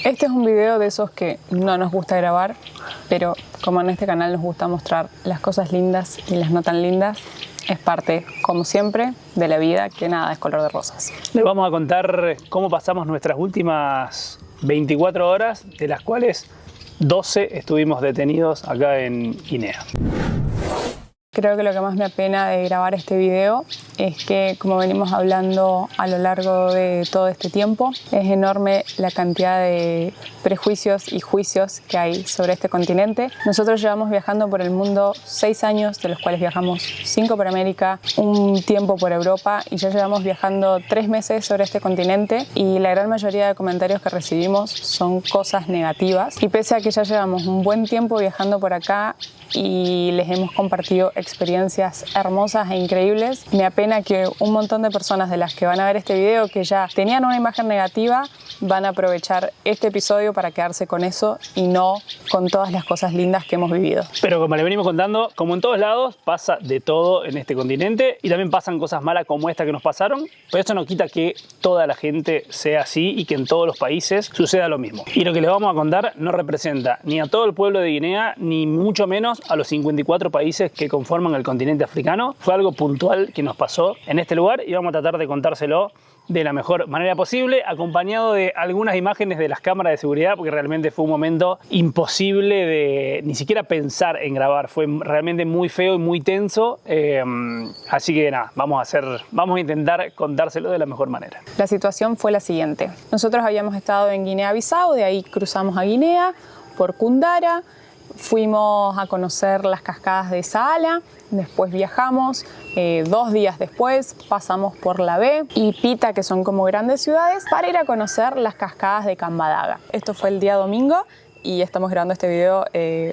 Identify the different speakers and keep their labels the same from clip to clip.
Speaker 1: Este es un video de esos que no nos gusta grabar, pero como en este canal nos gusta mostrar las cosas lindas y las no tan lindas, es parte, como siempre, de la vida, que nada es color de rosas.
Speaker 2: Les vamos a contar cómo pasamos nuestras últimas 24 horas, de las cuales 12 estuvimos detenidos acá en Guinea.
Speaker 1: Creo que lo que más me apena de grabar este video es que, como venimos hablando a lo largo de todo este tiempo, es enorme la cantidad de prejuicios y juicios que hay sobre este continente. Nosotros llevamos viajando por el mundo 6 años, de los cuales viajamos 5 por América, un tiempo por Europa, y ya llevamos viajando 3 meses sobre este continente, y la gran mayoría de comentarios que recibimos son cosas negativas. Y pese a que ya llevamos un buen tiempo viajando por acá y les hemos compartido experiencias hermosas e increíbles, me apena que un montón de personas de las que van a ver este video, que ya tenían una imagen negativa, van a aprovechar este episodio para quedarse con eso y no con todas las cosas lindas que hemos vivido.
Speaker 2: Pero como les venimos contando, como en todos lados, pasa de todo en este continente, y también pasan cosas malas como esta que nos pasaron, pero eso no quita que toda la gente sea así y que en todos los países suceda lo mismo. Y lo que les vamos a contar no representa ni a todo el pueblo de Guinea, ni mucho menos a los 54 países que conforman el continente africano. Fue algo puntual que nos pasó en este lugar y vamos a tratar de contárselo de la mejor manera posible, acompañado de algunas imágenes de las cámaras de seguridad, porque realmente fue un momento imposible de ni siquiera pensar en grabar. Fue realmente muy feo y muy tenso, así que nada, vamos a intentar contárselo de la mejor manera.
Speaker 1: La situación fue la siguiente. Nosotros habíamos estado en Guinea-Bissau, de ahí cruzamos a Guinea por Koundara, fuimos a conocer las cascadas de Saala, después viajamos, 2 días después pasamos por La Bé y Pita, que son como grandes ciudades, para ir a conocer las cascadas de Kambadaga. Esto fue el día domingo y estamos grabando este video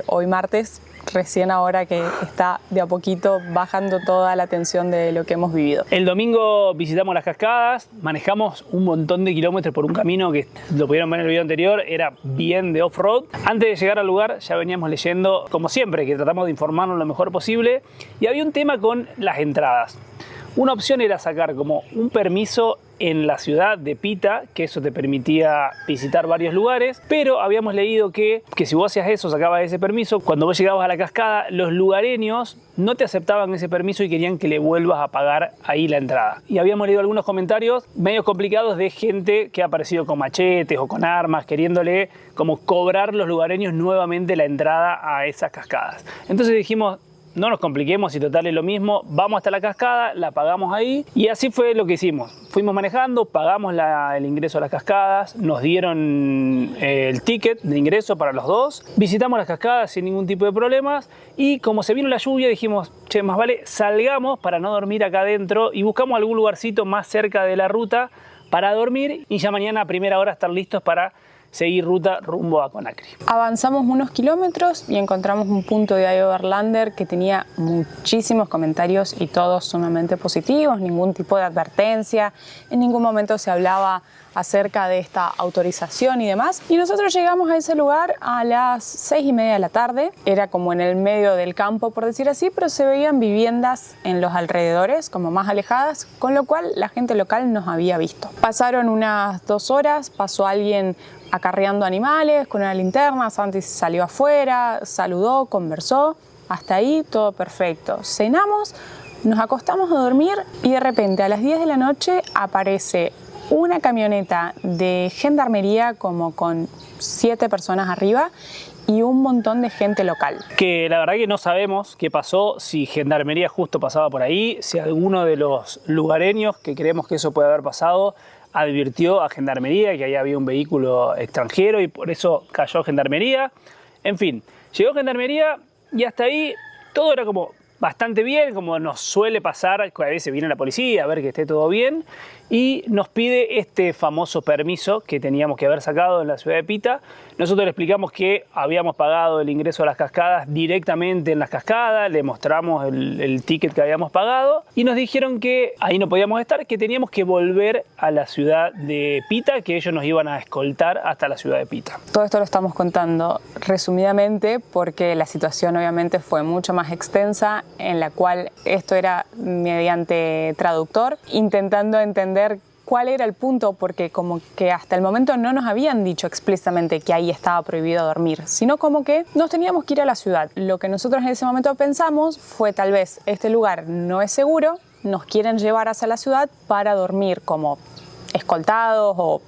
Speaker 1: hoy martes, recién ahora que está de a poquito bajando toda la tensión de lo que hemos vivido.
Speaker 2: El domingo visitamos las cascadas, manejamos un montón de kilómetros por un camino que, lo pudieron ver en el video anterior, era bien de off-road. Antes de llegar al lugar ya veníamos leyendo, como siempre, que tratamos de informarnos lo mejor posible, y había un tema con las entradas. Una opción era sacar como un permiso en la ciudad de Pita, que eso te permitía visitar varios lugares, pero habíamos leído que si vos hacías eso, sacabas ese permiso, cuando vos llegabas a la cascada, los lugareños no te aceptaban ese permiso y querían que le vuelvas a pagar ahí la entrada. Y habíamos leído algunos comentarios medio complicados de gente que ha aparecido con machetes o con armas, queriéndole como cobrar los lugareños nuevamente la entrada a esas cascadas. Entonces dijimos, no nos compliquemos, y total es lo mismo, vamos hasta la cascada, la pagamos ahí, y así fue lo que hicimos. Fuimos manejando, pagamos el ingreso a las cascadas, nos dieron el ticket de ingreso para los dos, visitamos las cascadas sin ningún tipo de problemas, y como se vino la lluvia dijimos, che, más vale salgamos para no dormir acá adentro y buscamos algún lugarcito más cerca de la ruta para dormir, y ya mañana a primera hora estar listos para seguir ruta rumbo a Conakry.
Speaker 1: Avanzamos unos kilómetros y encontramos un punto de Overlander que tenía muchísimos comentarios y todos sumamente positivos, ningún tipo de advertencia, en ningún momento se hablaba acerca de esta autorización y demás. Y nosotros llegamos a ese lugar a las 6:30 de la tarde, era como en el medio del campo, por decir así, pero se veían viviendas en los alrededores, como más alejadas, con lo cual la gente local nos había visto. Pasaron unas 2 horas, pasó alguien acarreando animales con una linterna, Santi salió afuera, saludó, conversó, hasta ahí todo perfecto. Cenamos, nos acostamos a dormir y de repente a las 10 de la noche aparece una camioneta de gendarmería como con 7 personas arriba y un montón de gente local.
Speaker 2: Que la verdad que no sabemos qué pasó, si gendarmería justo pasaba por ahí, si alguno de los lugareños, que creemos que eso puede haber pasado, advirtió a gendarmería que ahí había un vehículo extranjero y por eso cayó gendarmería. En fin, llegó gendarmería y hasta ahí todo era como bastante bien, como nos suele pasar, que a veces viene la policía a ver que esté todo bien y nos pide este famoso permiso que teníamos que haber sacado en la ciudad de Pita. Nosotros le explicamos que habíamos pagado el ingreso a las cascadas directamente en las cascadas, le mostramos el ticket que habíamos pagado y nos dijeron que ahí no podíamos estar, que teníamos que volver a la ciudad de Pita, que ellos nos iban a escoltar hasta la ciudad de Pita.
Speaker 1: Todo esto lo estamos contando resumidamente porque la situación obviamente fue mucho más extensa, en la cual esto era mediante traductor, intentando entender cuál era el punto, porque como que hasta el momento no nos habían dicho explícitamente que ahí estaba prohibido dormir, sino como que nos teníamos que ir a la ciudad. Lo que nosotros en ese momento pensamos fue tal vez este lugar no es seguro, nos quieren llevar hacia la ciudad para dormir como escoltados o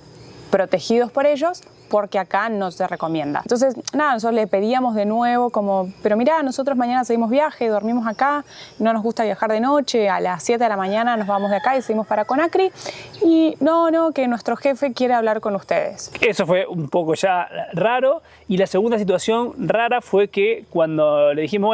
Speaker 1: protegidos por ellos, porque acá no se recomienda. Entonces, nada, nosotros le pedíamos de nuevo como, pero mirá, nosotros mañana seguimos viaje, dormimos acá, no nos gusta viajar de noche, a las 7 de la mañana nos vamos de acá y seguimos para Conakry, y no, que nuestro jefe quiere hablar con ustedes.
Speaker 2: Eso fue un poco ya raro, y la segunda situación rara fue que cuando le dijimos,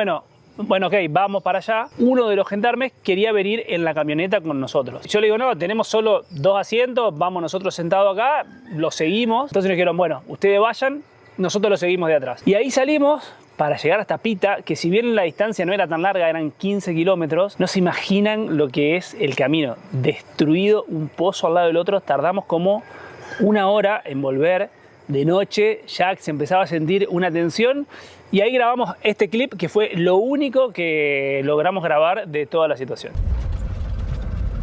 Speaker 2: bueno, ok, vamos para allá, uno de los gendarmes quería venir en la camioneta con nosotros. Yo le digo, no, tenemos solo 2 asientos, vamos nosotros sentados acá, lo seguimos. Entonces nos dijeron, bueno, ustedes vayan, nosotros lo seguimos de atrás. Y ahí salimos para llegar hasta Pita, que si bien la distancia no era tan larga, eran 15 kilómetros, no se imaginan lo que es el camino. Destruido, un pozo al lado del otro, tardamos como 1 hora en volver. De noche ya se empezaba a sentir una tensión, y ahí grabamos este clip que fue lo único que logramos grabar de toda la situación.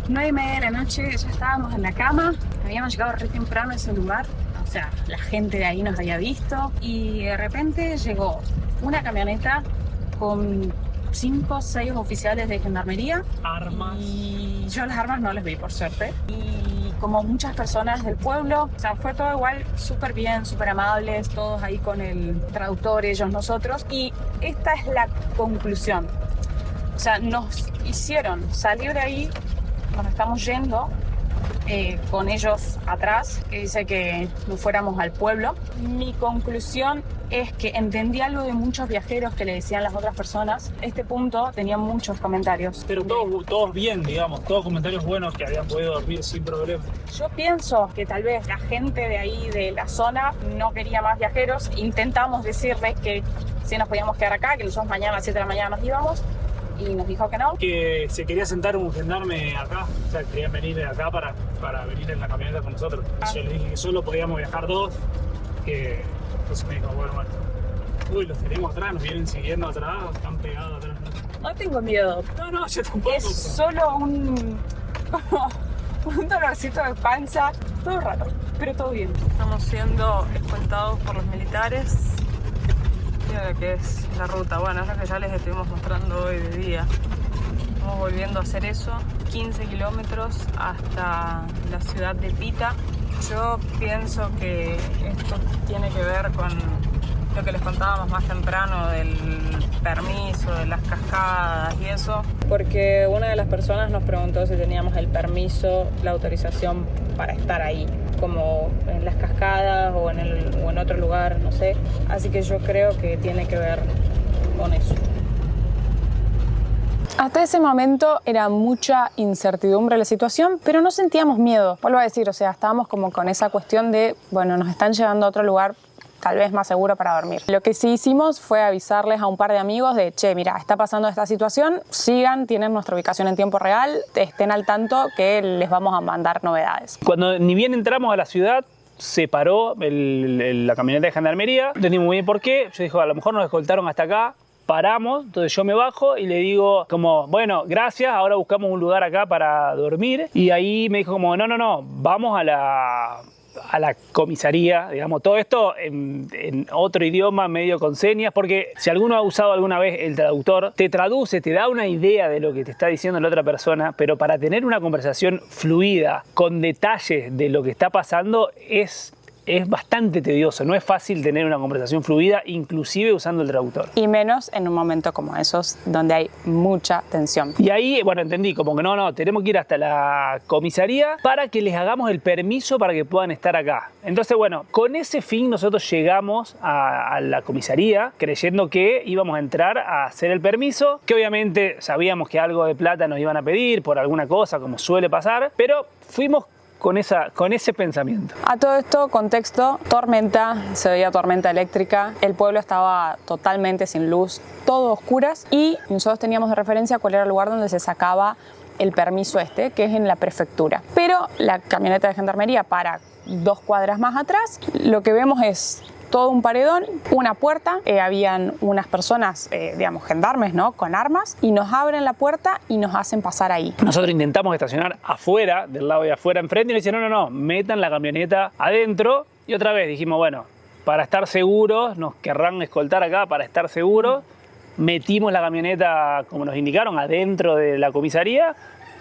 Speaker 1: 9:30 de la noche, ya estábamos en la cama, habíamos llegado re temprano a ese lugar, o sea, la gente de ahí nos había visto, y de repente llegó una camioneta con 5 o 6 oficiales de gendarmería.
Speaker 2: Armas.
Speaker 1: Y yo las armas no les vi, por suerte. Y como muchas personas del pueblo, o sea, fue todo igual súper bien, súper amables, todos ahí con el traductor, ellos, nosotros. Y esta es la conclusión. O sea, nos hicieron salir de ahí, nos estamos yendo con ellos atrás, que dice que nos fuéramos al pueblo. Mi conclusión es que entendí algo de muchos viajeros que le decían las otras personas. Este punto tenía muchos comentarios.
Speaker 2: Pero todos bien, digamos, todos comentarios buenos, que habían podido dormir sin problema.
Speaker 1: Yo pienso que tal vez la gente de ahí, de la zona, no quería más viajeros. Intentamos decirles que sí nos podíamos quedar acá, que nosotros mañana a las 7 de la mañana nos íbamos, y nos dijo que no.
Speaker 2: Que se quería sentar un gendarme acá, o sea, querían venir acá para venir en la camioneta con nosotros. Yo les dije que solo podíamos viajar 2, que entonces me dijo, bueno, uy, los tenemos atrás, nos vienen siguiendo atrás, están pegados atrás.
Speaker 1: No tengo miedo.
Speaker 2: No, yo tampoco.
Speaker 1: Es solo un dolorcito de panza, todo raro, pero todo bien. Estamos siendo escoltados por los militares. Mira lo que es la ruta. Bueno, es lo que ya les estuvimos mostrando hoy de día. Estamos volviendo a hacer eso, 15 kilómetros hasta la ciudad de Pita. Yo pienso que esto tiene que ver con lo que les contábamos más temprano del permiso, de las cascadas y eso. Porque una de las personas nos preguntó si teníamos el permiso, la autorización para estar ahí, como en las cascadas o en otro lugar, no sé. Así que yo creo que tiene que ver con eso. Hasta ese momento era mucha incertidumbre la situación, pero no sentíamos miedo. Vuelvo a decir, o sea, estábamos como con esa cuestión de, bueno, nos están llevando a otro lugar tal vez más seguro para dormir. Lo que sí hicimos fue avisarles a un par de amigos de, che, mira, está pasando esta situación, sigan, tienen nuestra ubicación en tiempo real, estén al tanto que les vamos a mandar novedades.
Speaker 2: Cuando ni bien entramos a la ciudad, se paró la camioneta de gendarmería, no entendí muy bien por qué. Yo dije, a lo mejor nos escoltaron hasta acá. Paramos, entonces yo me bajo y le digo como, bueno, gracias, ahora buscamos un lugar acá para dormir. Y ahí me dijo como, no, vamos a la comisaría, digamos, todo esto en otro idioma, medio con señas, porque si alguno ha usado alguna vez el traductor, te traduce, te da una idea de lo que te está diciendo la otra persona, pero para tener una conversación fluida, con detalles de lo que está pasando, es bastante tedioso, no es fácil tener una conversación fluida, inclusive usando el traductor.
Speaker 1: Y menos en un momento como esos, donde hay mucha tensión.
Speaker 2: Y ahí, bueno, entendí, como que no, tenemos que ir hasta la comisaría para que les hagamos el permiso para que puedan estar acá. Entonces, bueno, con ese fin nosotros llegamos a la comisaría creyendo que íbamos a entrar a hacer el permiso, que obviamente sabíamos que algo de plata nos iban a pedir por alguna cosa, como suele pasar, pero fuimos con ese pensamiento.
Speaker 1: A todo esto, contexto, tormenta, se veía tormenta eléctrica, el pueblo estaba totalmente sin luz, todo a oscuras, y nosotros teníamos de referencia cuál era el lugar donde se sacaba el permiso que es en la prefectura. Pero la camioneta de gendarmería para 2 cuadras más atrás, lo que vemos es todo un paredón, una puerta, habían unas personas, digamos, gendarmes, ¿no? Con armas, y nos abren la puerta y nos hacen pasar ahí.
Speaker 2: Nosotros intentamos estacionar afuera, del lado de afuera enfrente, y nos dicen, no, metan la camioneta adentro. Y otra vez dijimos, bueno, para estar seguros, nos querrán escoltar acá para estar seguros. Metimos la camioneta, como nos indicaron, adentro de la comisaría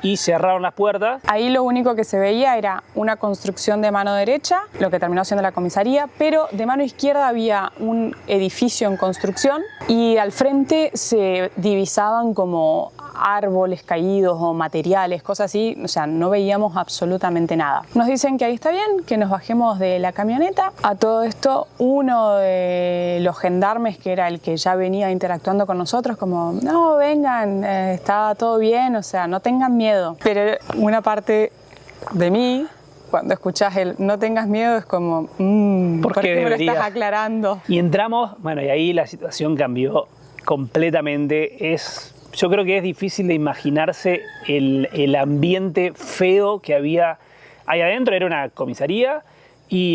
Speaker 2: y cerraron las puertas.
Speaker 1: Ahí lo único que se veía era una construcción de mano derecha, lo que terminó siendo la comisaría, pero de mano izquierda había un edificio en construcción y al frente se divisaban como árboles caídos o materiales, cosas así, o sea, no veíamos absolutamente nada. Nos dicen que ahí está bien, que nos bajemos de la camioneta. A todo esto, uno de los gendarmes, que era el que ya venía interactuando con nosotros, como, no, vengan, está todo bien, o sea, no tengan miedo. Pero una parte de mí, cuando escuchás el no tengas miedo, es como, ¿por qué me lo estás aclarando?
Speaker 2: Y entramos, bueno, y ahí la situación cambió completamente. Yo creo que es difícil de imaginarse el ambiente feo que había ahí adentro. Era una comisaría,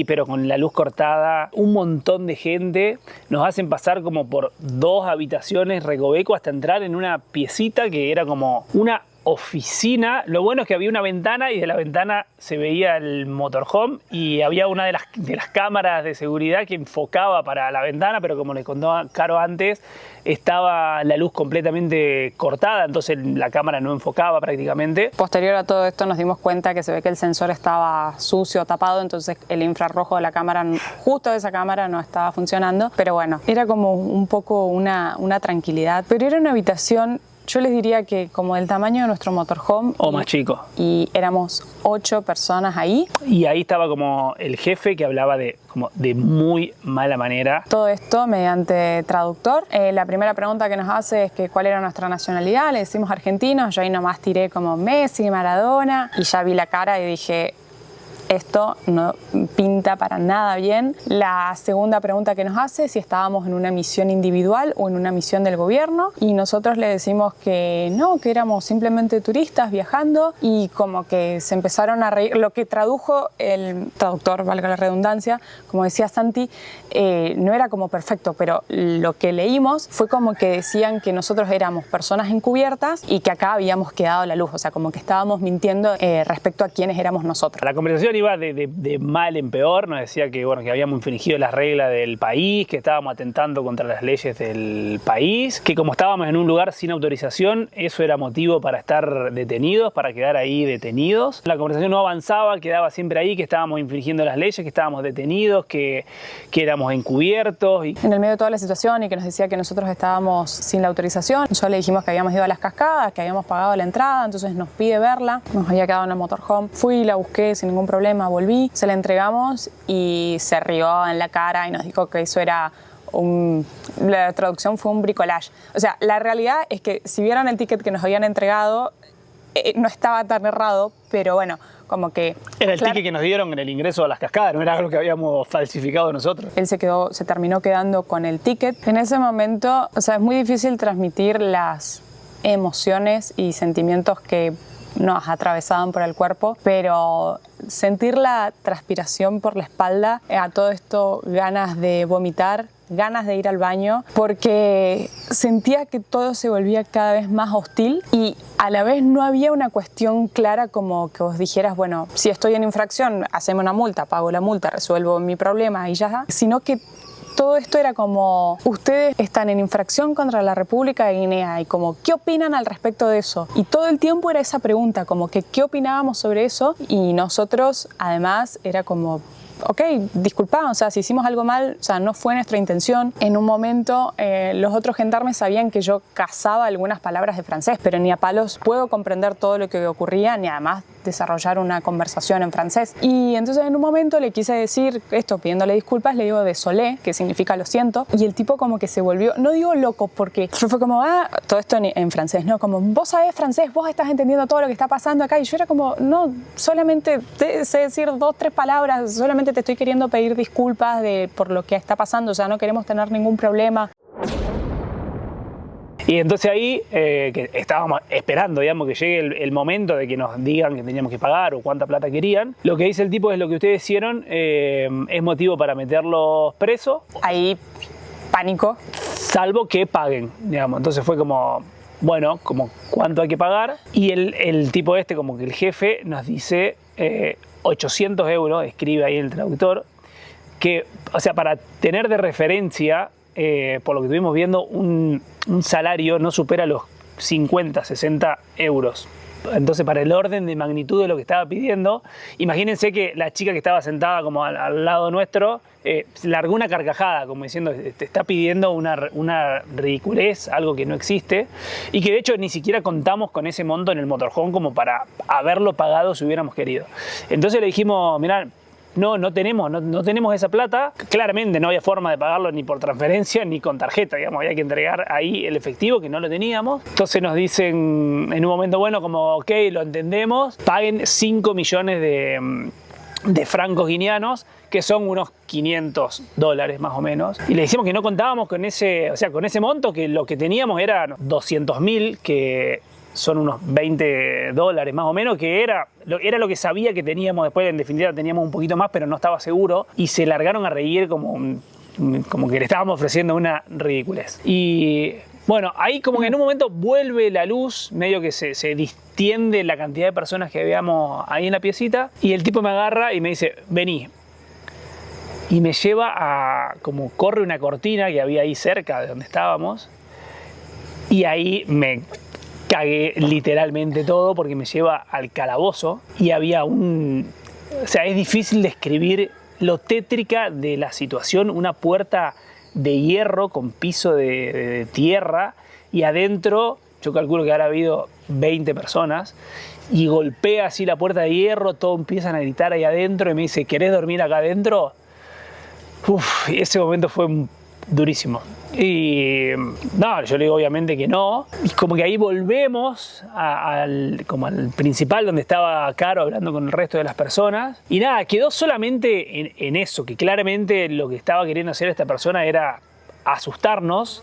Speaker 2: pero con la luz cortada, un montón de gente. Nos hacen pasar como por 2 habitaciones recoveco hasta entrar en una piecita que era como una oficina. Lo bueno es que había una ventana y de la ventana se veía el motorhome y había una de las cámaras de seguridad que enfocaba para la ventana, pero como les contaba Caro antes, estaba la luz completamente cortada, entonces la cámara no enfocaba prácticamente.
Speaker 1: Posterior a todo esto nos dimos cuenta que se ve que el sensor estaba sucio, tapado, entonces el infrarrojo de la cámara, justo de esa cámara, no estaba funcionando. Pero bueno, era como un poco una tranquilidad, pero era una habitación, yo les diría que como del tamaño de nuestro motorhome.
Speaker 2: O más chico.
Speaker 1: Y éramos 8 personas ahí.
Speaker 2: Y ahí estaba como el jefe que hablaba de muy mala manera.
Speaker 1: Todo esto mediante traductor. La primera pregunta que nos hace es que cuál era nuestra nacionalidad. Le decimos argentinos. Yo ahí nomás tiré como Messi, Maradona. Y ya vi la cara y dije, esto no pinta para nada bien. La segunda pregunta que nos hace es si estábamos en una misión individual o en una misión del gobierno, y nosotros le decimos que no, que éramos simplemente turistas viajando, y como que se empezaron a reír. Lo que tradujo el traductor, valga la redundancia, como decía Santi, no era como perfecto, pero lo que leímos fue como que decían que nosotros éramos personas encubiertas y que acá habíamos quedado la luz, o sea, como que estábamos mintiendo respecto a quiénes éramos nosotros.
Speaker 2: La conversación iba de mal en peor. Nos decía que, bueno, que habíamos infringido las reglas del país, que estábamos atentando contra las leyes del país, que como estábamos en un lugar sin autorización, eso era motivo para estar detenidos, para quedar ahí detenidos. La conversación no avanzaba, quedaba siempre ahí, que estábamos infringiendo las leyes, que estábamos detenidos, que éramos encubiertos.
Speaker 1: En el medio de toda la situación y que nos decía que nosotros estábamos sin la autorización, nosotros le dijimos que habíamos ido a las cascadas, que habíamos pagado la entrada, entonces nos pide verla. Nos había quedado en el motorhome. Fui, la busqué sin ningún problema, volví, se la entregamos y se rió en la cara y nos dijo que eso era la traducción fue un bricolage. O sea, la realidad es que si vieran el ticket que nos habían entregado, no estaba tan errado, pero bueno, como que...
Speaker 2: Era el ticket que nos dieron en el ingreso a las cascadas, no era algo que habíamos falsificado nosotros.
Speaker 1: Él se terminó quedando con el ticket. En ese momento, o sea, es muy difícil transmitir las emociones y sentimientos que nos atravesaban por el cuerpo, pero sentir la transpiración por la espalda, a todo esto ganas de vomitar, ganas de ir al baño, porque sentía que todo se volvía cada vez más hostil y a la vez no había una cuestión clara como que vos dijeras, bueno, si estoy en infracción, haceme una multa, pago la multa, resuelvo mi problema y ya, sino que todo esto era como, ustedes están en infracción contra la República de Guinea y como, ¿qué opinan al respecto de eso? Y todo el tiempo era esa pregunta, como que, ¿qué opinábamos sobre eso? Y nosotros, además, era como, ok, disculpa, o sea, si hicimos algo mal, o sea, no fue nuestra intención. En un momento, los otros gendarmes sabían que yo cazaba algunas palabras de francés, pero ni a palos puedo comprender todo lo que ocurría, ni además desarrollar una conversación en francés. Y entonces en un momento le quise decir esto, pidiéndole disculpas, le digo désolé, que significa lo siento, y el tipo como que se volvió, no digo loco, porque yo fue como, todo esto en francés, ¿no? Como, vos sabés francés, vos estás entendiendo todo lo que está pasando acá, y yo era como, no, solamente sé decir 2, 3 palabras, solamente te estoy queriendo pedir disculpas por lo que está pasando, o sea, no queremos tener ningún problema.
Speaker 2: Y entonces ahí, que estábamos esperando, digamos, que llegue el momento de que nos digan que teníamos que pagar o cuánta plata querían, lo que dice el tipo es: lo que ustedes hicieron es motivo para meterlos presos.
Speaker 1: Ahí, pánico.
Speaker 2: Salvo que paguen, digamos. Entonces fue como, bueno, como cuánto hay que pagar. Y el tipo este, como que el jefe, nos dice 800 euros, escribe ahí el traductor, que, o sea, para tener de referencia, por lo que estuvimos viendo, un salario no supera los 50, 60 euros. Entonces, para el orden de magnitud de lo que estaba pidiendo, imagínense que la chica que estaba sentada como al lado nuestro largó una carcajada, como diciendo: te está pidiendo una ridiculez, algo que no existe, y que de hecho ni siquiera contamos con ese monto en el motorhome como para haberlo pagado si hubiéramos querido. Entonces le dijimos: mirá, no tenemos esa plata. Claramente no había forma de pagarlo ni por transferencia ni con tarjeta, digamos, había que entregar ahí el efectivo, que no lo teníamos. Entonces nos dicen en un momento, bueno, como ok, lo entendemos, paguen 5 millones de francos guineanos, que son unos $500 más o menos. Y le decimos que no contábamos con ese, o sea, con ese monto, que lo que teníamos era 200.000, que son unos $20 más o menos, que era lo que sabía que teníamos. Después, en definitiva, teníamos un poquito más, pero no estaba seguro. Y se largaron a reír como que le estábamos ofreciendo una ridiculez. Y bueno, ahí como que en un momento vuelve la luz, medio que se distiende la cantidad de personas que habíamos ahí en la piecita. Y el tipo me agarra y me dice: vení. Y me lleva a, como corre una cortina que había ahí cerca de donde estábamos. Y ahí me cagué literalmente todo, porque me lleva al calabozo y había o sea, es difícil describir lo tétrica de la situación. Una puerta de hierro con piso de tierra, y adentro yo calculo que habrá habido 20 personas, y golpea así la puerta de hierro, todos empiezan a gritar ahí adentro y me dice: ¿querés dormir acá adentro? Uf, ese momento fue durísimo. Y no, yo le digo obviamente que no. Y como que ahí volvemos como al principal, donde estaba Caro hablando con el resto de las personas. Y nada, quedó solamente en eso, que claramente lo que estaba queriendo hacer esta persona era asustarnos,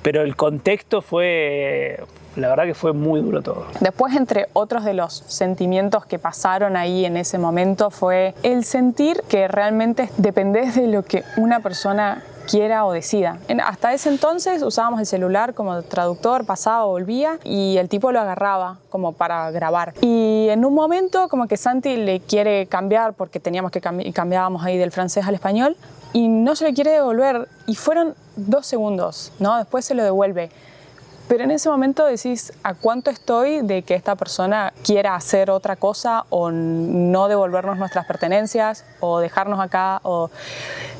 Speaker 2: pero el contexto fue, la verdad que fue muy duro todo.
Speaker 1: Después, entre otros de los sentimientos que pasaron ahí en ese momento, fue el sentir que realmente dependés de lo que una persona quiera o decida. Hasta ese entonces usábamos el celular como traductor, pasaba, volvía, y el tipo lo agarraba como para grabar. Y en un momento como que Santi le quiere cambiar, porque teníamos que cambiábamos ahí del francés al español, y no se lo quiere devolver, y fueron 2 segundos, ¿no? Después se lo devuelve. Pero en ese momento decís: ¿a cuánto estoy de que esta persona quiera hacer otra cosa, o no devolvernos nuestras pertenencias, o dejarnos acá, o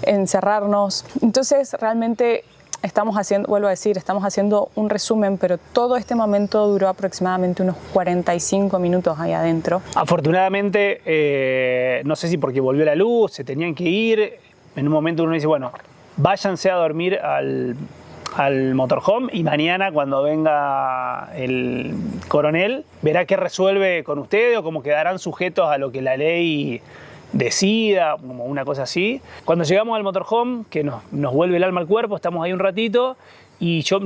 Speaker 1: encerrarnos? Entonces realmente estamos haciendo, vuelvo a decir, estamos haciendo un resumen, pero todo este momento duró aproximadamente unos 45 minutos ahí adentro.
Speaker 2: Afortunadamente, no sé si porque volvió la luz, se tenían que ir. En un momento uno dice: bueno, váyanse a dormir al motorhome, y mañana, cuando venga el coronel, verá qué resuelve con ustedes, o cómo quedarán sujetos a lo que la ley decida, como una cosa así. Cuando llegamos al motorhome, que nos vuelve el alma al cuerpo, estamos ahí un ratito, y yo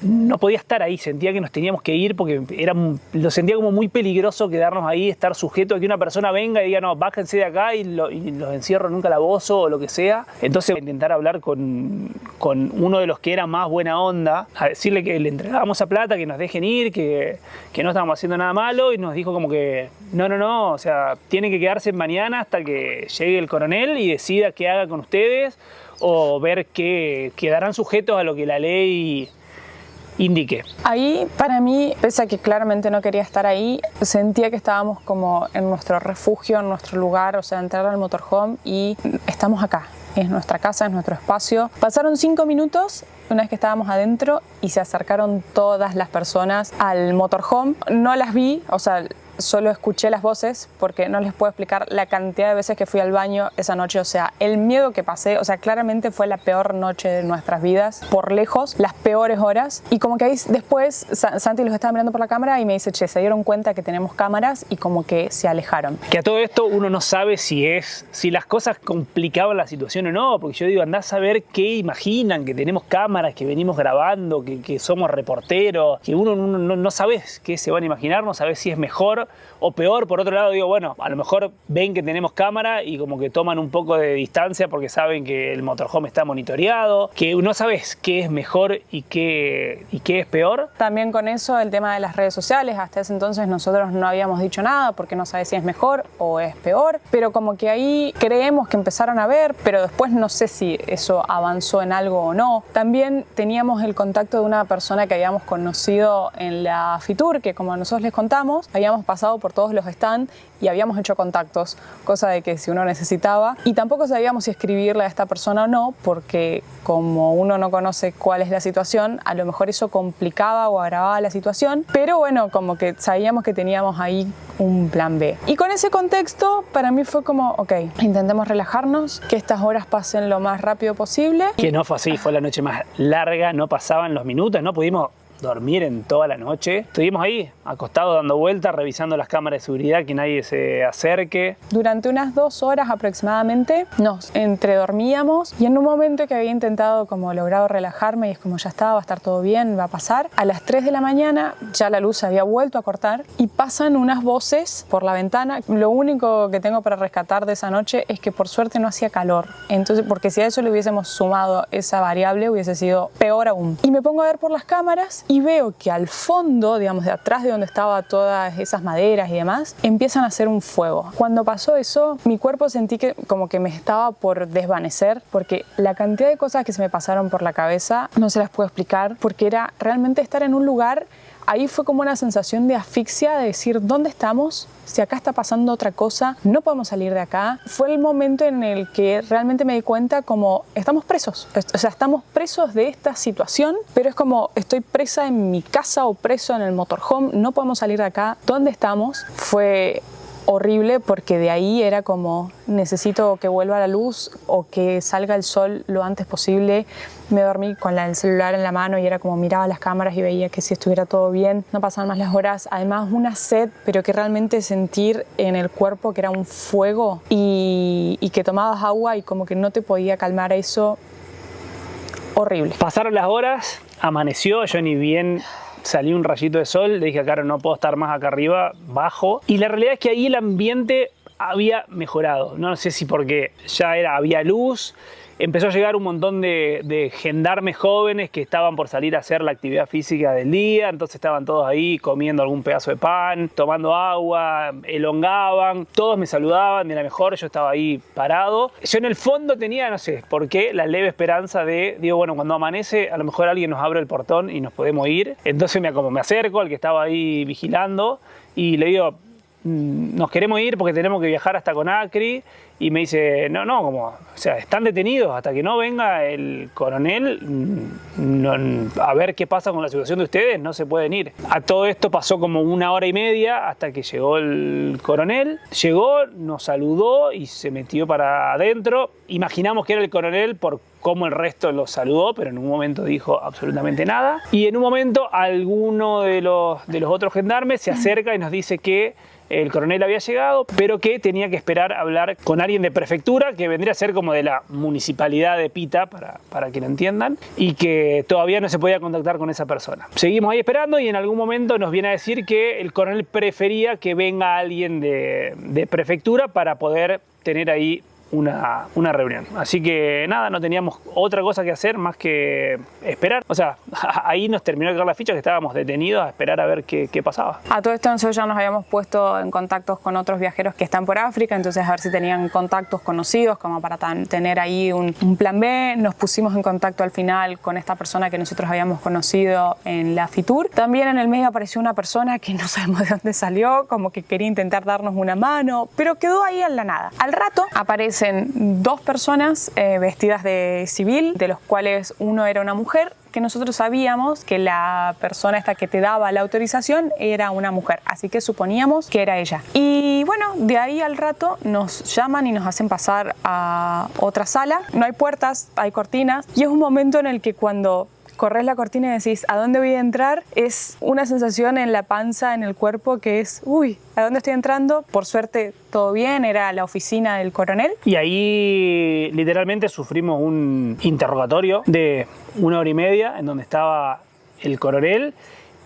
Speaker 2: no podía estar ahí, sentía que nos teníamos que ir, porque lo sentía como muy peligroso quedarnos ahí, estar sujeto a que una persona venga y diga: no, bájense de acá, y los encierro en un calabozo o lo que sea. Entonces, intentar hablar con uno de los que era más buena onda, a decirle que le entregábamos esa plata, que nos dejen ir, que no estábamos haciendo nada malo, y nos dijo como que no, o sea, tienen que quedarse mañana hasta que llegue el coronel y decida qué haga con ustedes, o ver que quedarán sujetos a lo que la ley indique.
Speaker 1: Ahí, para mí, pese a que claramente no quería estar ahí, sentía que estábamos como en nuestro refugio, en nuestro lugar, o sea, entrar al motorhome y estamos acá. Es nuestra casa, es nuestro espacio. Pasaron 5 minutos una vez que estábamos adentro, y se acercaron todas las personas al motorhome. No las vi, o sea, solo escuché las voces, porque no les puedo explicar la cantidad de veces que fui al baño esa noche. O sea, el miedo que pasé, o sea, claramente fue la peor noche de nuestras vidas, por lejos, las peores horas. Y como que ahí después Santi los estaba mirando por la cámara y me dice, che, se dieron cuenta que tenemos cámaras, y como que se alejaron.
Speaker 2: Que a todo esto uno no sabe si las cosas complicaban la situación o no, porque yo digo, andás a ver qué imaginan, que tenemos cámaras, que venimos grabando, que somos reporteros, que uno no sabes qué se van a imaginar, no sabes si es mejor o peor. Por otro lado digo, bueno, a lo mejor ven que tenemos cámara y como que toman un poco de distancia porque saben que el motorhome está monitoreado, que no sabes qué es mejor y qué es peor.
Speaker 1: También con eso el tema de las redes sociales, hasta ese entonces nosotros no habíamos dicho nada porque no sabes si es mejor o es peor, pero como que ahí creemos que empezaron a ver, pero después no sé si eso avanzó en algo o no. También teníamos el contacto de una persona que habíamos conocido en la Fitur, que como nosotros les contamos, habíamos pasado por todos los stands y habíamos hecho contactos, cosa de que si uno necesitaba, y tampoco sabíamos si escribirle a esta persona o no, porque como uno no conoce cuál es la situación, a lo mejor eso complicaba o agravaba la situación, pero bueno, como que sabíamos que teníamos ahí un plan B. Y con ese contexto, para mí fue como, ok, intentemos relajarnos, que estas horas pasen lo más rápido posible.
Speaker 2: Que no fue así, fue la noche más larga, no pasaban los minutos, no pudimos dormir en toda la noche. Estuvimos ahí, acostados, dando vueltas, revisando las cámaras de seguridad, que nadie se acerque.
Speaker 1: Durante unas 2 horas aproximadamente nos entredormíamos, y en un momento que había intentado como logrado relajarme y es como ya está, va a estar todo bien, va a pasar, a las 3 de la mañana ya la luz se había vuelto a cortar y pasan unas voces por la ventana. Lo único que tengo para rescatar de esa noche es que por suerte no hacía calor, entonces, porque si a eso le hubiésemos sumado esa variable hubiese sido peor aún. Y me pongo a ver por las cámaras y veo que al fondo, digamos, de atrás de donde estaban todas esas maderas y demás, empiezan a hacer un fuego. Cuando pasó eso, mi cuerpo sentí que como que me estaba por desvanecer, porque la cantidad de cosas que se me pasaron por la cabeza no se las puedo explicar, porque era realmente estar en un lugar. Ahí fue como una sensación de asfixia, de decir, ¿dónde estamos? Si acá está pasando otra cosa, no podemos salir de acá. Fue el momento en el que realmente me di cuenta como estamos presos. O sea, estamos presos de esta situación, pero es como estoy presa en mi casa o preso en el motorhome, no podemos salir de acá. ¿Dónde estamos? Fue horrible, porque de ahí era como necesito que vuelva la luz o que salga el sol lo antes posible. Me dormí con el celular en la mano y era como miraba las cámaras y veía que si estuviera todo bien, no pasaban más las horas. Además una sed, pero que realmente sentir en el cuerpo que era un fuego y que tomabas agua y como que no te podía calmar eso. Horrible.
Speaker 2: Pasaron las horas, amaneció, yo ni bien salí un rayito de sol, le dije a Caro, no puedo estar más acá arriba, bajo. Y la realidad es que ahí el ambiente había mejorado. No sé si porque ya había luz, empezó a llegar un montón de gendarmes jóvenes que estaban por salir a hacer la actividad física del día, entonces estaban todos ahí comiendo algún pedazo de pan, tomando agua, elongaban, todos me saludaban de la mejor, yo estaba ahí parado. Yo en el fondo tenía, no sé por qué, la leve esperanza de, digo, bueno, cuando amanece a lo mejor alguien nos abre el portón y nos podemos ir. Entonces me acerco al que estaba ahí vigilando y le digo, nos queremos ir porque tenemos que viajar hasta Conakry. Y me dice, no, como, o sea, están detenidos hasta que no venga el coronel a ver qué pasa con la situación de ustedes, no se pueden ir. A todo esto pasó como 1 hora y media hasta que llegó el coronel. Llegó, nos saludó y se metió para adentro. Imaginamos que era el coronel por cómo el resto lo saludó, pero en un momento dijo absolutamente nada. Y en un momento alguno de los otros gendarmes se acerca y nos dice que el coronel había llegado, pero que tenía que esperar a hablar con alguien de prefectura, que vendría a ser como de la municipalidad de Pita, para que lo entiendan, y que todavía no se podía contactar con esa persona. Seguimos ahí esperando y en algún momento nos viene a decir que el coronel prefería que venga alguien de prefectura para poder tener ahí una reunión. Así que nada, no teníamos otra cosa que hacer más que esperar. O sea, ahí nos terminó de caer la ficha que estábamos detenidos a esperar a ver qué pasaba.
Speaker 1: A todo esto nosotros ya nos habíamos puesto en contactos con otros viajeros que están por África, entonces a ver si tenían contactos conocidos como para tener ahí un plan B. Nos pusimos en contacto al final con esta persona que nosotros habíamos conocido en la Fitur. También en el medio apareció una persona que no sabemos de dónde salió, como que quería intentar darnos una mano, pero quedó ahí en la nada. Al rato aparece aparecen 2 personas vestidas de civil, de los cuales uno era una mujer, que nosotros sabíamos que la persona esta que te daba la autorización era una mujer, así que suponíamos que era ella. Y bueno, de ahí al rato nos llaman y nos hacen pasar a otra sala. No hay puertas, hay cortinas, y es un momento en el que cuando corres la cortina y decís ¿a dónde voy a entrar? Es una sensación en la panza, en el cuerpo, que es uy, ¿a dónde estoy entrando? Por suerte todo bien, era la oficina del coronel.
Speaker 2: Y ahí literalmente sufrimos un interrogatorio de 1 hora y media en donde estaba el coronel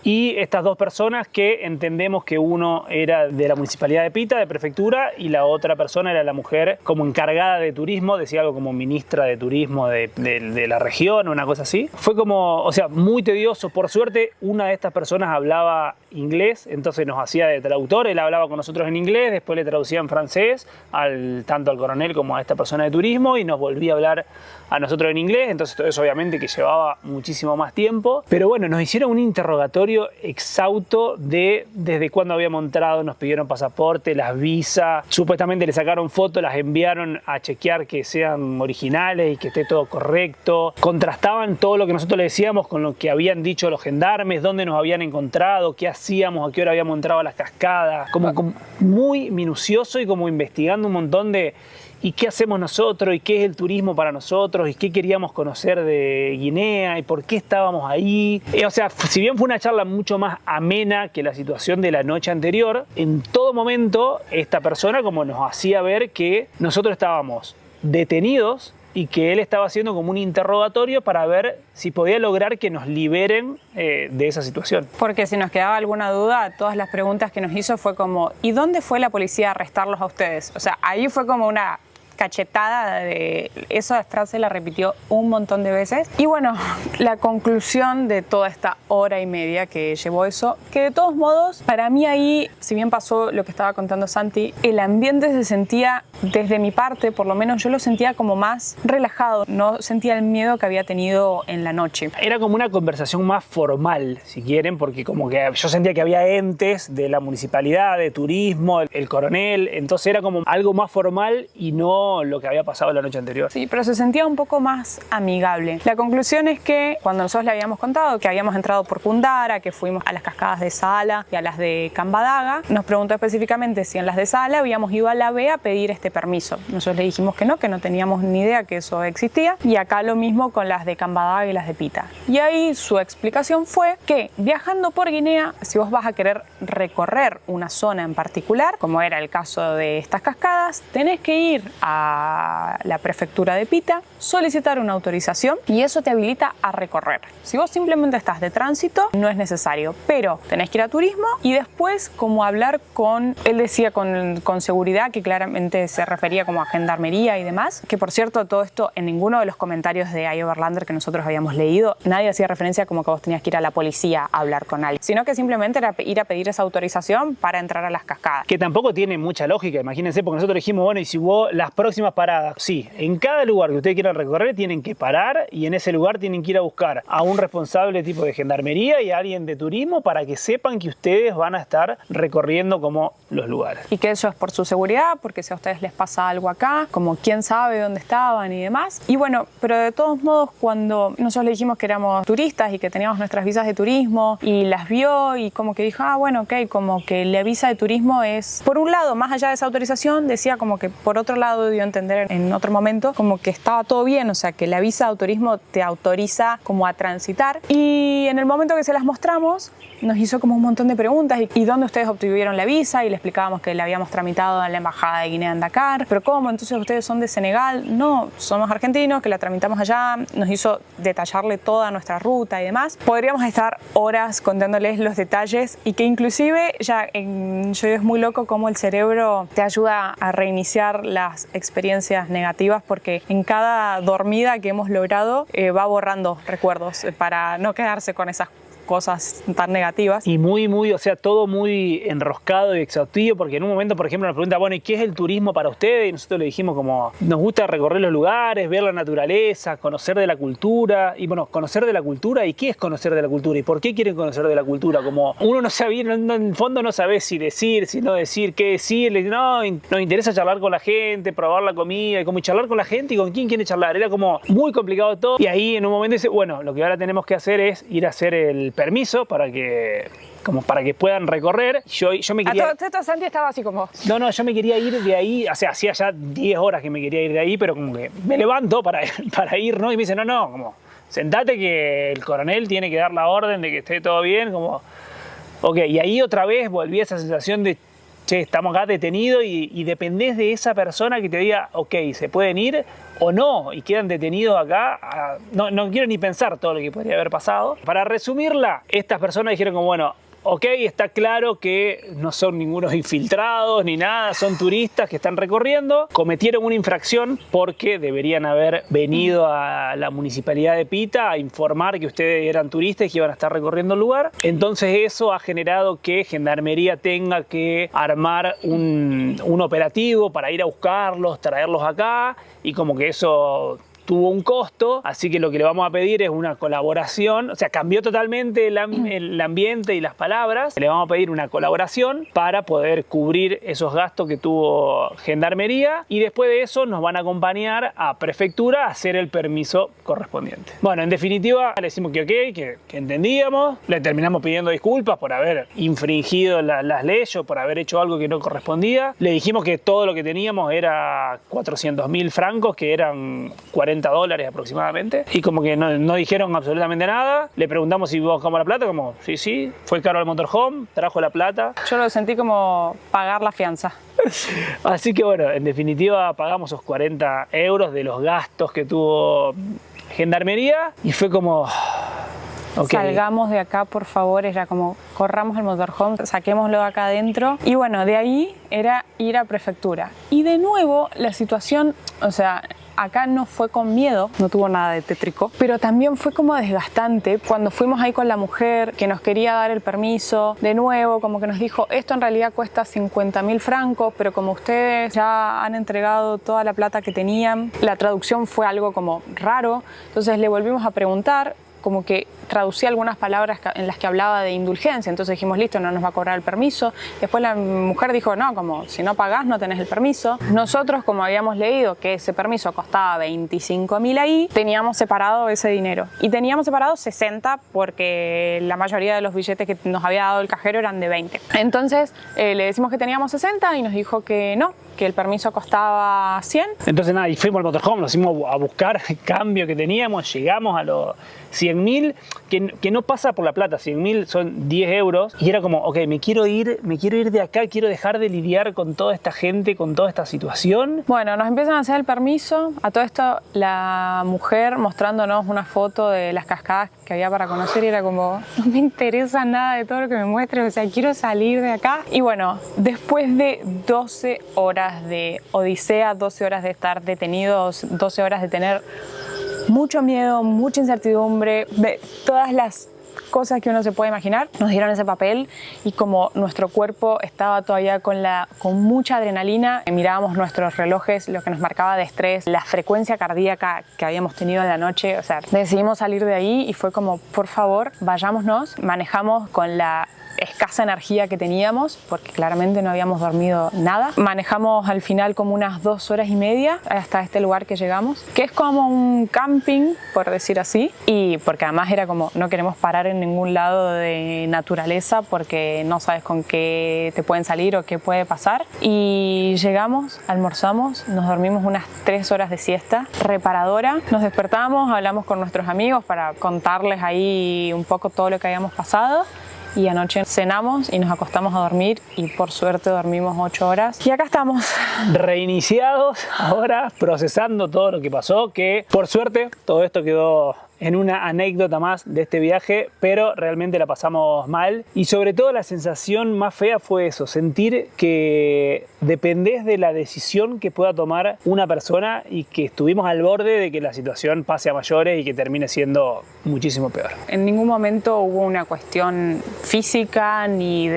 Speaker 2: y estas 2 personas que entendemos que uno era de la municipalidad de Pita, de prefectura, y la otra persona era la mujer como encargada de turismo, decía algo como ministra de turismo de la región, una cosa así. Fue como, o sea, muy tedioso. Por suerte, una de estas personas hablaba inglés, entonces nos hacía de traductor, él hablaba con nosotros en inglés, después le traducía en francés, tanto al coronel como a esta persona de turismo, y nos volvía a hablar a nosotros en inglés, entonces todo eso obviamente que llevaba muchísimo más tiempo. Pero bueno, nos hicieron un interrogatorio exhausto de desde cuándo habíamos entrado, nos pidieron pasaporte, las visas, supuestamente le sacaron fotos, las enviaron a chequear que sean originales y que esté todo correcto, contrastaban todo lo que nosotros le decíamos con lo que habían dicho los gendarmes, dónde nos habían encontrado, qué hacíamos, a qué hora habíamos entrado a las cascadas, como muy minucioso y como investigando un montón de ¿y qué hacemos nosotros? ¿Y qué es el turismo para nosotros? ¿Y qué queríamos conocer de Guinea? ¿Y por qué estábamos ahí? O sea, si bien fue una charla mucho más amena que la situación de la noche anterior, en todo momento esta persona como nos hacía ver que nosotros estábamos detenidos y que él estaba haciendo como un interrogatorio para ver si podía lograr que nos liberen de esa situación.
Speaker 1: Porque si nos quedaba alguna duda, todas las preguntas que nos hizo fue como ¿y dónde fue la policía a arrestarlos a ustedes? O sea, ahí fue como una cachetada de esa frase, la repitió un montón de veces. Y bueno, la conclusión de toda esta hora y media que llevó eso, que de todos modos, para mí ahí, si bien pasó lo que estaba contando Santi, el ambiente se sentía, desde mi parte, por lo menos yo lo sentía como más relajado, no sentía el miedo que había tenido en la noche.
Speaker 2: Era como una conversación más formal, si quieren, porque como que yo sentía que había entes de la municipalidad, de turismo, el coronel, entonces era como algo más formal y no lo que había pasado la noche anterior.
Speaker 1: Sí, pero se sentía un poco más amigable. La conclusión es que cuando nosotros le habíamos contado que habíamos entrado por Kundara, que fuimos a las cascadas de Sala y a las de Cambadaga, nos preguntó específicamente si en las de Sala habíamos ido a la B a pedir este permiso. Nosotros le dijimos que no teníamos ni idea que eso existía, y acá lo mismo con las de Cambadaga y las de Pita. Y ahí su explicación fue que viajando por Guinea, si vos vas a querer recorrer una zona en particular, como era el caso de estas cascadas, tenés que ir a la prefectura de Pita, solicitar una autorización y eso te habilita a recorrer. Si vos simplemente estás de tránsito, no es necesario, pero tenés que ir a turismo y después como hablar con, él decía con seguridad, que claramente se refería como a gendarmería y demás, que por cierto todo esto en ninguno de los comentarios de I Overlander que nosotros habíamos leído, nadie hacía referencia como que vos tenías que ir a la policía a hablar con alguien, sino que simplemente era ir a pedir esa autorización para entrar a las cascadas.
Speaker 2: Que tampoco tiene mucha lógica, imagínense, porque nosotros dijimos, bueno, y si vos las próximas paradas, sí, en cada lugar que ustedes quieran recorrer tienen que parar y en ese lugar tienen que ir a buscar a un responsable tipo de gendarmería y a alguien de turismo para que sepan que ustedes van a estar recorriendo como los lugares.
Speaker 1: Y que eso es por su seguridad, porque si a ustedes les pasa algo acá, como quién sabe dónde estaban y demás. Y bueno, pero de todos modos, cuando nosotros le dijimos que éramos turistas y que teníamos nuestras visas de turismo y las vio y como que dijo, bueno, ok, como que la visa de turismo es, por un lado, más allá de esa autorización, decía como que por otro lado dio a entender en otro momento como que estaba todo bien, o sea, que la visa de turismo te autoriza como a transitar. Y en el momento que se las mostramos, nos hizo como un montón de preguntas. ¿Y dónde ustedes obtuvieron la visa? Y le explicábamos que la habíamos tramitado en la embajada de Guinea en Dakar. ¿Pero cómo? Entonces ustedes son de Senegal. No, somos argentinos, que la tramitamos allá. Nos hizo detallarle toda nuestra ruta y demás. Podríamos estar horas contándoles los detalles y que inclusive ya yo es muy loco cómo el cerebro te ayuda a reiniciar las experiencias negativas, porque en cada dormida que hemos logrado va borrando recuerdos para no quedarse con esas cosas tan negativas.
Speaker 2: Y muy, o sea, todo muy enroscado y exhaustivo, porque en un momento, por ejemplo, nos pregunta, bueno, ¿y qué es el turismo para ustedes? Y nosotros le dijimos como, nos gusta recorrer los lugares, ver la naturaleza, conocer de la cultura. Y bueno, conocer de la cultura, ¿y qué es conocer de la cultura? ¿Y por qué quieren conocer de la cultura? Como uno no sabe, en el fondo no sabe si decir, si no decir, qué decir. No, nos interesa charlar con la gente, probar la comida, y como charlar con la gente y con quién quiere charlar. Era como muy complicado todo. Y ahí en un momento dice, bueno, lo que ahora tenemos que hacer es ir a hacer el permiso para que puedan recorrer. Yo me quería...
Speaker 1: A todo esto Santi estaba así como...
Speaker 2: No, yo me quería ir de ahí, o sea, hacía ya 10 horas que me quería ir de ahí, pero como que me levanto para ir, ¿no? Y me dice, no, como, sentate que el coronel tiene que dar la orden de que esté todo bien, como... Ok, y ahí otra vez volví a esa sensación de, che, estamos acá detenidos y dependés de esa persona que te diga, ok, se pueden ir o no, y quedan detenidos acá. No quiero ni pensar todo lo que podría haber pasado. Para resumirla, estas personas dijeron como, bueno, ok, está claro que no son ningunos infiltrados ni nada, son turistas que están recorriendo, cometieron una infracción porque deberían haber venido a la municipalidad de Pita a informar que ustedes eran turistas y que iban a estar recorriendo el lugar. Entonces eso ha generado que Gendarmería tenga que armar un operativo para ir a buscarlos, traerlos acá, y como que eso tuvo un costo, así que lo que le vamos a pedir es una colaboración, o sea, cambió totalmente el ambiente y las palabras, le vamos a pedir una colaboración para poder cubrir esos gastos que tuvo Gendarmería, y después de eso nos van a acompañar a Prefectura a hacer el permiso correspondiente. Bueno, en definitiva, le decimos que ok, que entendíamos, le terminamos pidiendo disculpas por haber infringido las leyes o por haber hecho algo que no correspondía, le dijimos que todo lo que teníamos era 400.000 francos, que eran $40 aproximadamente, y como que no dijeron absolutamente nada. Le preguntamos si buscamos la plata, como sí, fue caro al motorhome, trajo la plata.
Speaker 1: Yo lo sentí como pagar la fianza.
Speaker 2: Así que bueno, en definitiva pagamos esos 40 euros de los gastos que tuvo Gendarmería y fue como... Okay.
Speaker 1: Salgamos de acá, por favor. Era como, corramos el motorhome, saquémoslo de acá adentro. Y bueno, de ahí era ir a Prefectura. Y de nuevo, la situación, o sea, acá no fue con miedo, no tuvo nada de tétrico, pero también fue como desgastante. Cuando fuimos ahí con la mujer que nos quería dar el permiso, de nuevo, como que nos dijo, esto en realidad cuesta 50.000 francos, pero como ustedes ya han entregado toda la plata que tenían, la traducción fue algo como raro. Entonces le volvimos a preguntar, como que traducía algunas palabras en las que hablaba de indulgencia, entonces dijimos, listo, no nos va a cobrar el permiso. Después la mujer dijo, no, como si no pagás no tenés el permiso. Nosotros, como habíamos leído que ese permiso costaba 25.000 ahí, teníamos separado ese dinero. Y teníamos separado 60 porque la mayoría de los billetes que nos había dado el cajero eran de 20. Entonces le decimos que teníamos 60 y nos dijo que no, que el permiso costaba 100.
Speaker 2: Entonces nada, y fuimos al motorhome, nos fuimos a buscar el cambio que teníamos, llegamos a los 100.000, que no pasa por la plata, 100.000 son 10 euros, y era como, ok, me quiero ir de acá, quiero dejar de lidiar con toda esta gente, con toda esta situación.
Speaker 1: Bueno, nos empiezan a hacer el permiso, a todo esto la mujer mostrándonos una foto de las cascadas que había para conocer, y era como, no me interesa nada de todo lo que me muestres, o sea, quiero salir de acá. Y bueno, después de 12 horas de odisea, 12 horas de estar detenidos, 12 horas de tener mucho miedo, mucha incertidumbre, de todas las cosas que uno se puede imaginar, nos dieron ese papel y como nuestro cuerpo estaba todavía con mucha adrenalina, mirábamos nuestros relojes, lo que nos marcaba de estrés, la frecuencia cardíaca que habíamos tenido en la noche, o sea, decidimos salir de ahí y fue como, por favor, vayámonos. Manejamos con la escasa energía que teníamos, porque claramente no habíamos dormido nada. Manejamos al final como unas 2 horas y media hasta este lugar que llegamos, que es como un camping, por decir así, y porque además era como, no queremos parar en ningún lado de naturaleza porque no sabes con qué te pueden salir o qué puede pasar. Y llegamos, almorzamos, nos dormimos unas 3 horas de siesta reparadora, nos despertamos, hablamos con nuestros amigos para contarles ahí un poco todo lo que habíamos pasado. Y anoche cenamos y nos acostamos a dormir y por suerte dormimos 8 horas. Y acá estamos.
Speaker 2: Reiniciados, ahora procesando todo lo que pasó, que por suerte todo esto quedó en una anécdota más de este viaje, pero realmente la pasamos mal. Y sobre todo la sensación más fea fue eso, sentir que dependés de la decisión que pueda tomar una persona y que estuvimos al borde de que la situación pase a mayores y que termine siendo muchísimo peor.
Speaker 1: En ningún momento hubo una cuestión física, ni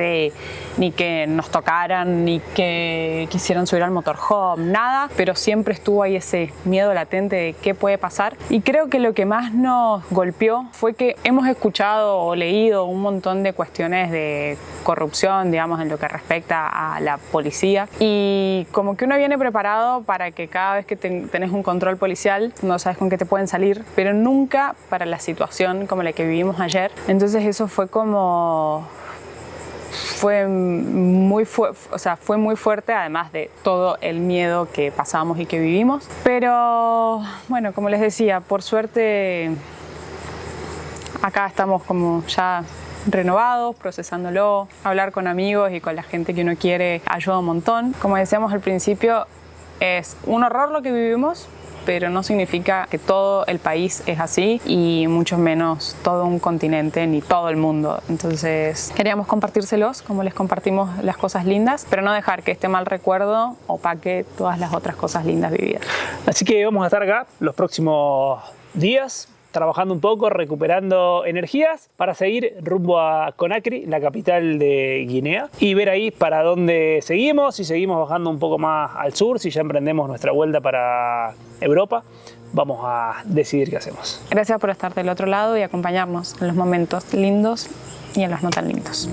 Speaker 1: que nos tocaran, ni que quisieran subir al motorhome, nada, pero siempre estuvo ahí ese miedo latente de qué puede pasar. Y creo que lo que más nos golpeó fue que hemos escuchado o leído un montón de cuestiones de corrupción, digamos, en lo que respecta a la policía, y como que uno viene preparado para que cada vez que tenés un control policial no sabes con qué te pueden salir, pero nunca para la situación como la que vivimos ayer. Entonces eso fue muy fuerte, además de todo el miedo que pasamos y que vivimos. Pero bueno, como les decía, por suerte acá estamos como ya renovados, procesándolo. Hablar con amigos y con la gente que uno quiere ayuda un montón. Como decíamos al principio, es un horror lo que vivimos, pero no significa que todo el país es así, y mucho menos todo un continente ni todo el mundo. Entonces queríamos compartírselos como les compartimos las cosas lindas, pero no dejar que este mal recuerdo opaque todas las otras cosas lindas vividas.
Speaker 2: Así que vamos a estar acá los próximos días, trabajando un poco, recuperando energías para seguir rumbo a Conakry, la capital de Guinea, y ver ahí para dónde seguimos, si seguimos bajando un poco más al sur, si ya emprendemos nuestra vuelta para Europa. Vamos a decidir qué hacemos.
Speaker 1: Gracias por estar del otro lado y acompañarnos en los momentos lindos y en los no tan lindos.